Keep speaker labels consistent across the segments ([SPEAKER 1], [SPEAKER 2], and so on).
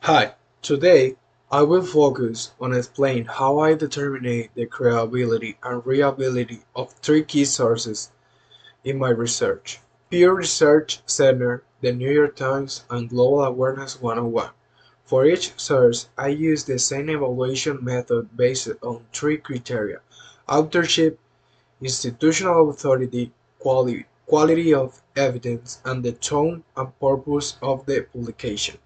[SPEAKER 1] Hi, today I will focus on explaining how I determine the credibility and reliability of three key sources in my research: Pew Research Center, the New York Times, and Global Awareness 101. For each source, I use the same evaluation method based on three criteria: authorship, institutional authority, quality of evidence, and the tone and purpose of the publication.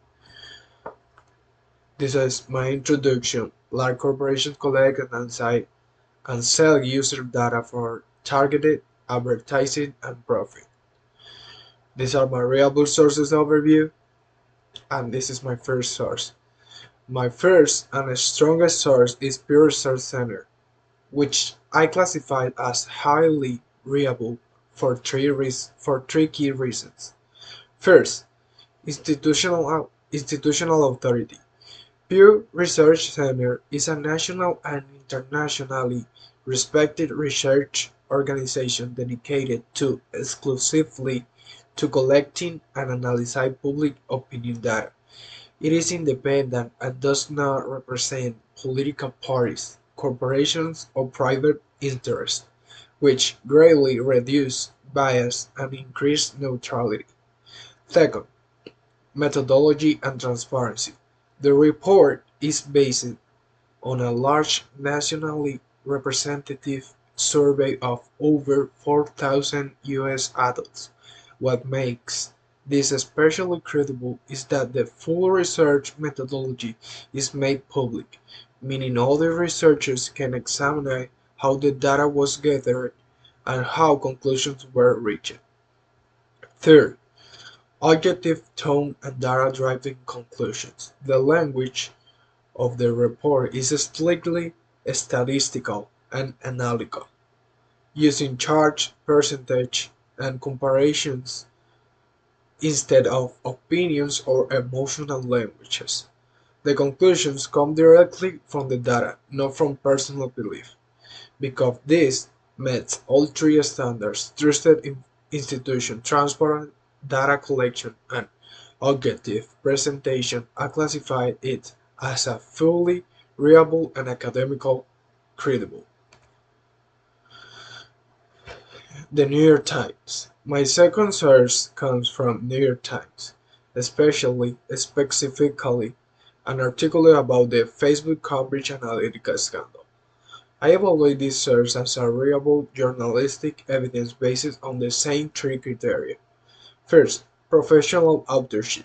[SPEAKER 1] This is my introduction. Large corporations collect and sell user data for targeted advertising and profit. These are my reliable sources overview, and this is my first source. My first and strongest source is Pew Research Center, which I classified as highly reliable for three key reasons. First, institutional authority. Pew Research Center is a national and internationally respected research organization dedicated to exclusively to collecting and analyzing public opinion data. It is independent and does not represent political parties, corporations, or private interests, which greatly reduce bias and increase neutrality. Second, methodology and transparency. The report is based on a large nationally representative survey of over 4,000 US adults. What makes this especially credible is that the full research methodology is made public, meaning other researchers can examine how the data was gathered and how conclusions were reached. Third, objective tone and data-driven conclusions. The language of the report is strictly statistical and analytical, using charts, percentage, and comparisons instead of opinions or emotional languages. The conclusions come directly from the data, not from personal belief. Because this meets all three standards: trusted institution, transparent data collection, and objective presentation, I classify it as a fully reliable and academical credible. The New York Times. My second source comes from New York Times, specifically an article about the Facebook Cambridge Analytica scandal. I evaluate this source as a reliable journalistic evidence based on the same three criteria. First, professional authorship.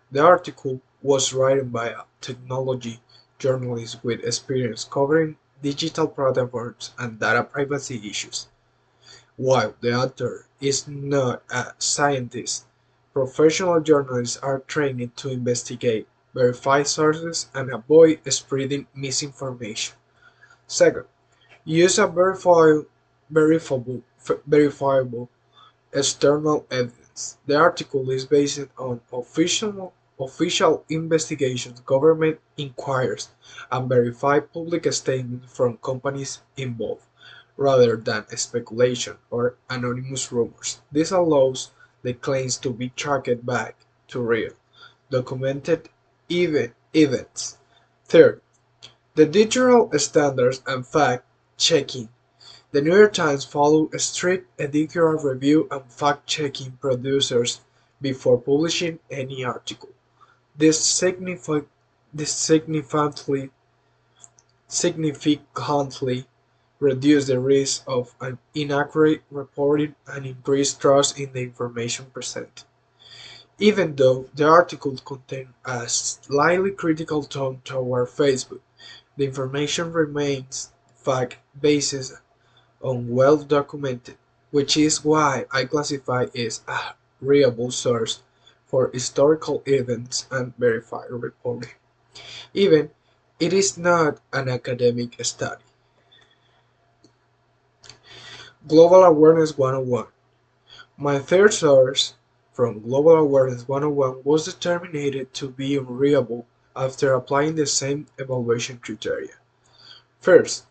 [SPEAKER 1] The article was written by a technology journalist with experience covering digital platforms and data privacy issues. While the author is not a scientist, professional journalists are trained to investigate, verify sources, and avoid spreading misinformation. Second, use a verifiable external evidence. The article is based on official investigations, government inquiries, and verified public statements from companies involved, rather than speculation or anonymous rumors. This allows the claims to be tracked back to real, documented events. Third, the digital standards and fact checking. The New York Times follows strict editorial review and fact-checking procedures before publishing any article. This significantly reduces the risk of an inaccurate reporting and increase trust in the information presented. Even though the article contained a slightly critical tone toward Facebook, the information remains fact-based on well-documented, which is why I classify it as a reliable source for historical events and verified reporting, even it is not an academic study. Global Awareness 101. My third source from Global Awareness 101 was determined to be unreliable after applying the same evaluation criteria. First,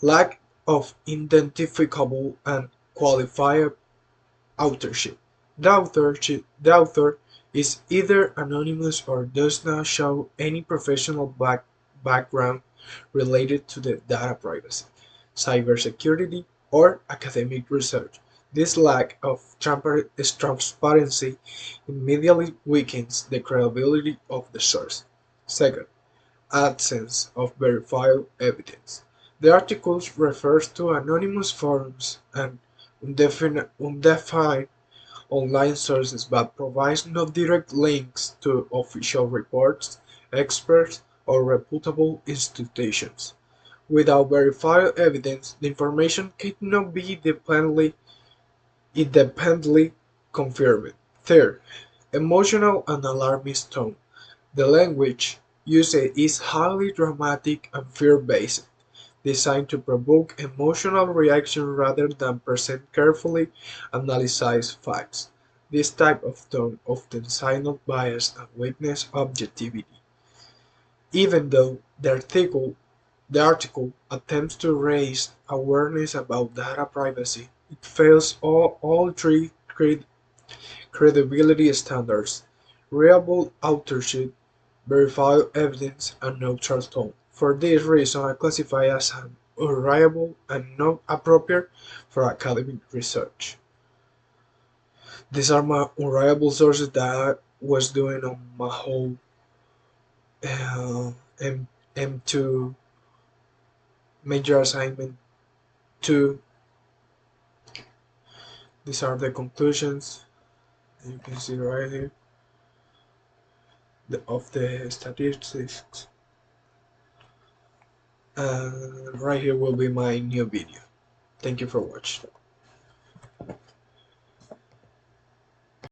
[SPEAKER 1] lack of identifiable and qualified authorship. The author is either anonymous or does not show any professional background related to the data privacy, cybersecurity, or academic research. This lack of transparency immediately weakens the credibility of the source. Second, absence of verified evidence. The article refers to anonymous forums and undefined online sources but provides no direct links to official reports, experts, or reputable institutions. Without verified evidence, the information cannot be independently confirmed. Third, emotional and alarmist tone. The language used is highly dramatic and fear-based, designed to provoke emotional reaction rather than present carefully analyzed facts. This type of tone often signals bias and weakness objectivity. Even though the article attempts to raise awareness about data privacy, it fails all three credibility standards: reliable authorship, verified evidence, and neutral tone. For this reason, I classify as an unreliable and not appropriate for academic research. These are my unreliable sources that I was doing on my whole M M2 major assignment 2. These are the conclusions you can see right here of the statistics. And right here will be my new video. Thank you for watching.